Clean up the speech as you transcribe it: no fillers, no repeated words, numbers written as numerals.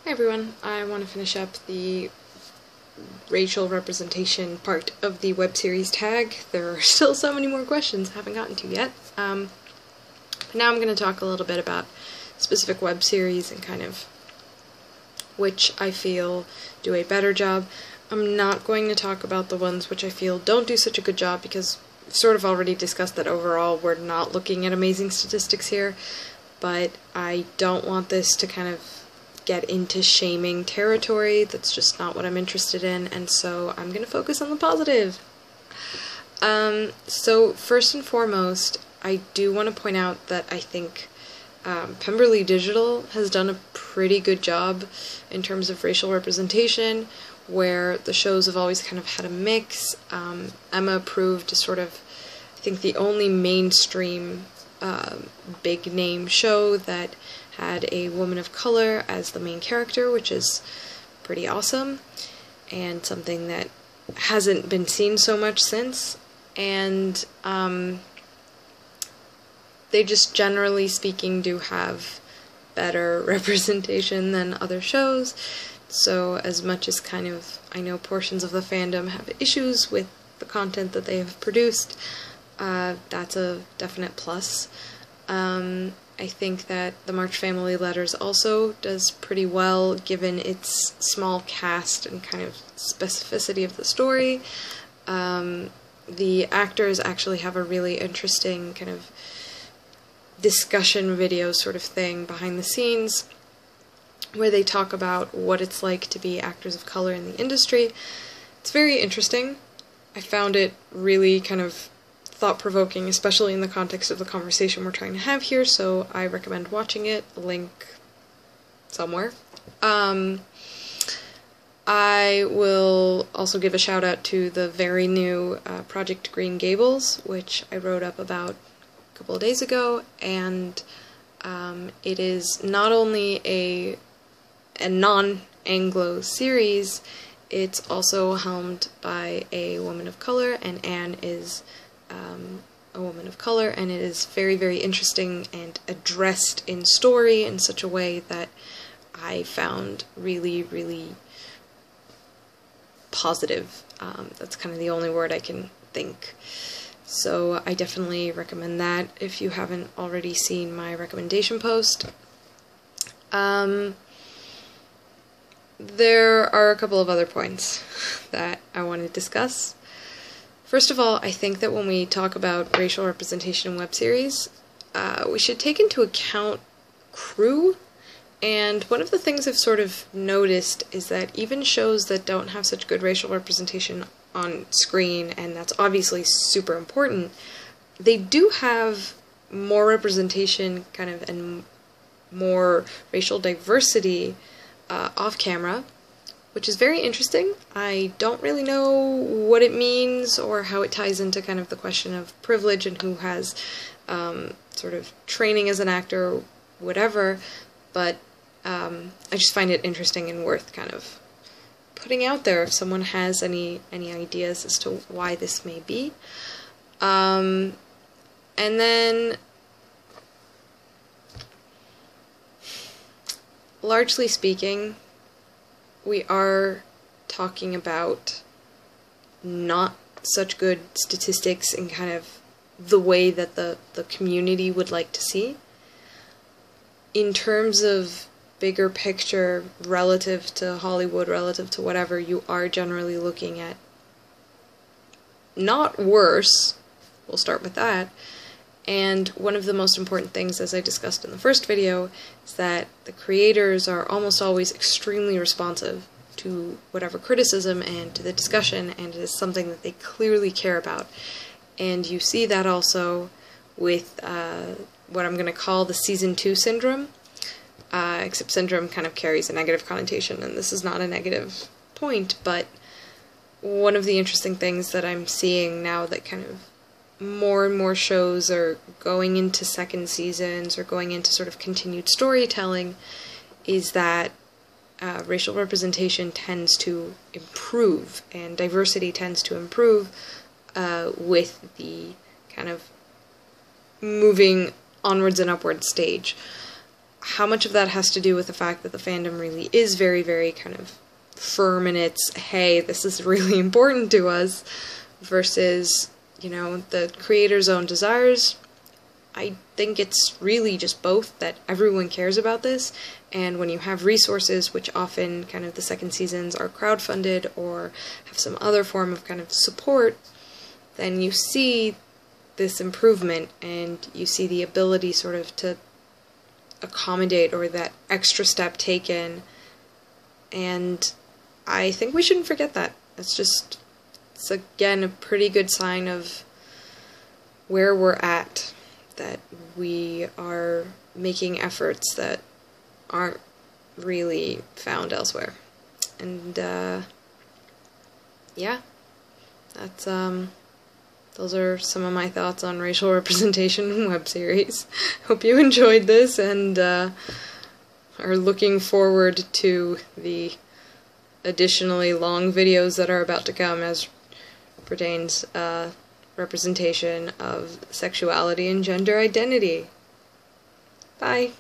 Hi everyone, I want to finish up the racial representation part of the web series tag. There are still so many more questions I haven't gotten to yet. But now I'm going to talk a little bit about specific web series and kind of which I feel do a better job. I'm not going to talk about the ones which I feel don't do such a good job because we've sort of already discussed that overall we're not looking at amazing statistics here, but I don't want this to kind of get into shaming territory. That's just not what I'm interested in, and so I'm going to focus on the positive. So first and foremost, I do want to point out that I think Pemberley Digital has done a pretty good job in terms of racial representation, where the shows have always kind of had a mix. Emma proved sort of, I think, the only mainstream big name show that had a woman of color as the main character, which is pretty awesome, and something that hasn't been seen so much since. And they just, generally speaking, do have better representation than other shows. So as much as kind of I know portions of the fandom have issues with the content that they have produced, that's a definite plus. I think that the March Family Letters also does pretty well given its small cast and kind of specificity of the story. The actors actually have a really interesting kind of discussion video sort of thing behind the scenes where they talk about what it's like to be actors of color in the industry. It's very interesting. I found it really kind of thought-provoking, especially in the context of the conversation we're trying to have here, so I recommend watching it. Link somewhere. I will also give a shout out to the very new Project Green Gables, which I wrote up about a couple of days ago, and it is not only a non-Anglo series, it's also helmed by a woman of color, and Anne is a woman of color, and it is very, very interesting and addressed in story in such a way that I found really, really positive. That's kind of the only word I can think. So I definitely recommend that if you haven't already seen my recommendation post. There are a couple of other points that I want to discuss. First of all, I think that when we talk about racial representation in web series, we should take into account crew. And one of the things I've sort of noticed is that even shows that don't have such good racial representation on screen, and that's obviously super important, they do have more representation kind of and more racial diversity off camera, which is very interesting. I don't really know what it means or how it ties into kind of the question of privilege and who has sort of training as an actor or whatever, but I just find it interesting and worth kind of putting out there if someone has any ideas as to why this may be. And then, largely speaking, we are talking about not such good statistics in kind of the way that the community would like to see. In terms of bigger picture, relative to Hollywood, relative to whatever, you are generally looking at not worse. We'll start with that. And one of the most important things, as I discussed in the first video, is that the creators are almost always extremely responsive to whatever criticism and to the discussion, and it is something that they clearly care about. And you see that also with what I'm going to call the Season 2 syndrome, except syndrome kind of carries a negative connotation, and this is not a negative point, but one of the interesting things that I'm seeing now that kind of more and more shows are going into second seasons or going into sort of continued storytelling is that racial representation tends to improve and diversity tends to improve with the kind of moving onwards and upwards stage. how much of that has to do with the fact that the fandom really is very, very kind of firm in its, hey, this is really important to us, versus, you know, the creator's own desires. I think it's really just both, that everyone cares about this, and when you have resources, which often kind of the second seasons are crowdfunded or have some other form of kind of support, then you see this improvement, and you see the ability sort of to accommodate, or that extra step taken, and I think we shouldn't forget that. It's again a pretty good sign of where we're at, that we are making efforts that aren't really found elsewhere. And yeah, that's those are some of my thoughts on racial representation in web series. Hope you enjoyed this and are looking forward to the additionally long videos that are about to come as pertains representation of sexuality and gender identity. Bye.